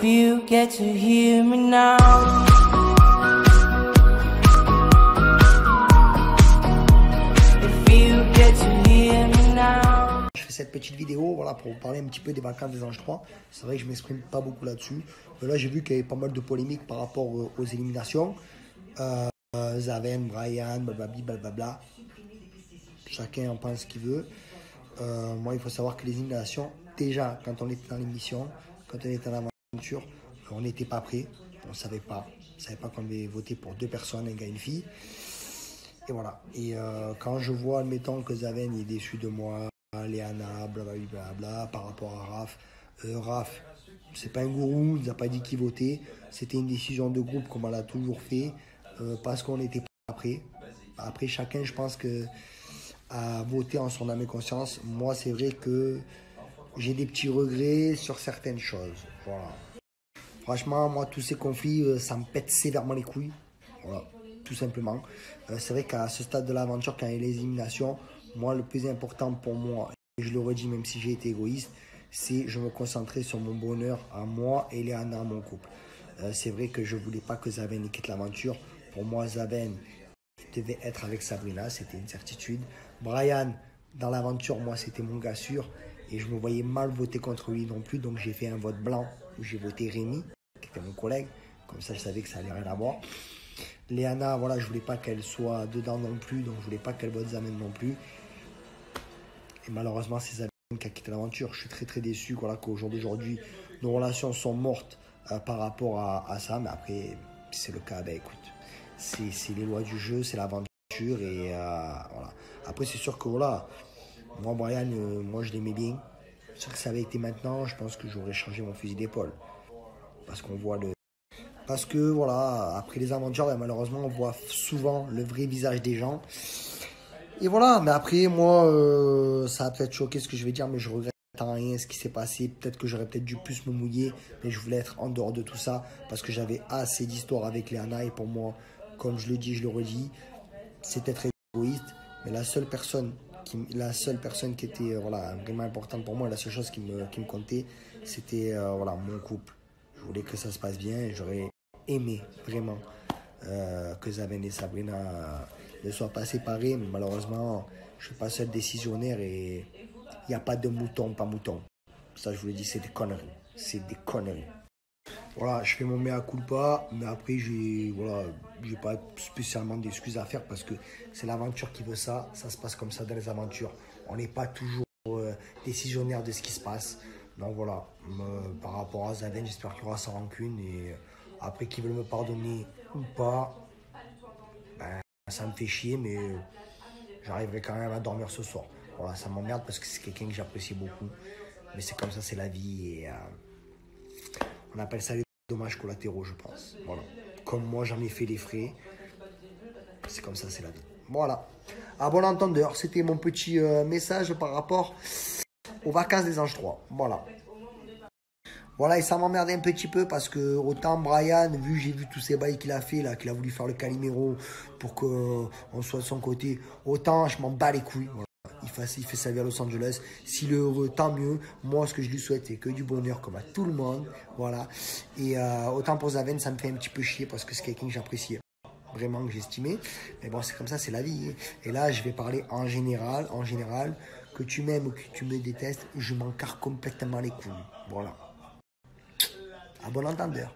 If you get to hear me now. Je fais cette petite vidéo voilà, pour vous parler un petit peu des vacances des Anges 3. C'est vrai que je ne m'exprime pas beaucoup là-dessus. Là, j'ai vu qu'il y avait pas mal de polémiques par rapport aux éliminations. Zaven, Brian, blablabla. Chacun en pense ce qu'il veut. Moi, il faut savoir que les éliminations, déjà, quand on était dans l'émission, quand on était en aventure, on n'était pas prêt. On ne savait pas. On ne savait pas qu'on devait voter pour 2 personnes, un gars et une fille. Et voilà. Et quand je vois, admettons, que Zaven est déçu de moi, Léana, blablabla, par rapport à Raph. Raph, c'est pas un gourou, il nous a pas dit qui voter. C'était une décision de groupe, comme on l'a toujours fait, parce qu'on n'était pas prêt. Après, chacun, je pense que a voté en son âme et conscience. Moi, c'est vrai que j'ai des petits regrets sur certaines choses. Voilà. Franchement, moi, tous ces conflits, ça me pète sévèrement les couilles. Voilà, tout simplement. C'est vrai qu'à ce stade de l'aventure, quand il y a les éliminations, moi, le plus important pour moi, et je le redis même si j'ai été égoïste, c'est je me concentrer sur mon bonheur à moi et Léana, mon couple. C'est vrai que je ne voulais pas que Zaven quitte l'aventure. Pour moi, Zaven devait être avec Sabrina, c'était une certitude. Brian, dans l'aventure, moi, c'était mon gars sûr. Et je me voyais mal voter contre lui non plus. Donc, j'ai fait un vote blanc où j'ai voté Rémi, qui était mon collègue. Comme ça, je savais que ça allait rien avoir. Léana, voilà, je voulais pas qu'elle soit dedans non plus. Donc, je voulais pas qu'elle vote Zaven non plus. Et malheureusement, c'est Zaven qui a quitté l'aventure. Je suis très, très déçu voilà, qu'au jour d'aujourd'hui, nos relations sont mortes par rapport à ça. Mais après, c'est le cas. Ben, écoute, c'est les lois du jeu, c'est l'aventure. Et voilà. Après, c'est sûr que voilà, moi, Brian, moi, je l'aimais bien. C'est sûr que ça avait été maintenant, je pense que j'aurais changé mon fusil d'épaule. Parce qu'on voit le. Parce que voilà, après les aventures, malheureusement, on voit souvent le vrai visage des gens. Et voilà, mais après, moi, ça va peut-être choquer ce que je vais dire, mais je regrette rien ce qui s'est passé. Peut-être que j'aurais peut-être dû plus me mouiller, mais je voulais être en dehors de tout ça parce que j'avais assez d'histoires avec Léana. Et pour moi, comme je le dis, je le redis, c'était très égoïste. Mais la seule personne qui était voilà, vraiment importante pour moi, la seule chose qui me comptait, c'était voilà, mon couple. Je voulais que ça se passe bien et j'aurais aimé vraiment que Zaven et Sabrina ne soient pas séparés, mais malheureusement, je ne suis pas seul décisionnaire et il n'y a pas de mouton, pas mouton. Ça, je vous le dis, c'est des conneries. C'est des conneries. Voilà, je fais mon mea culpa, mais après, j'ai pas spécialement d'excuses à faire parce que c'est l'aventure qui veut ça. Ça se passe comme ça dans les aventures. On n'est pas toujours décisionnaire de ce qui se passe. Donc voilà, par rapport à Zaven, j'espère qu'il y aura sans rancune. Et après, qu'ils veulent me pardonner ou pas, ben, ça me fait chier, mais j'arriverai quand même à dormir ce soir. Voilà, ça m'emmerde parce que c'est quelqu'un que j'apprécie beaucoup. Mais c'est comme ça, c'est la vie. Et on appelle ça les dommages collatéraux, je pense. Voilà. Comme moi, j'en ai fait les frais. C'est comme ça, c'est la vie. Voilà. À bon entendeur, c'était mon petit message par rapport aux vacances des Anges 3. Voilà. Voilà, et ça m'emmerdait un petit peu parce que autant Brian, j'ai vu tous ces bails qu'il a fait, là, qu'il a voulu faire le Calimero pour qu'on soit de son côté, autant je m'en bats les couilles. Voilà. Il fait sa vie à Los Angeles. S'il est heureux, tant mieux. Moi, ce que je lui souhaite, c'est que du bonheur, comme à tout le monde. Voilà. Et autant pour Zaven, ça me fait un petit peu chier parce que c'est quelqu'un que j'appréciais. Vraiment, que j'estimais. Mais bon, c'est comme ça, c'est la vie. Et là, je vais parler en général. Que tu m'aimes ou que tu me détestes, je m'en carre complètement les couilles. Voilà. À bon entendeur.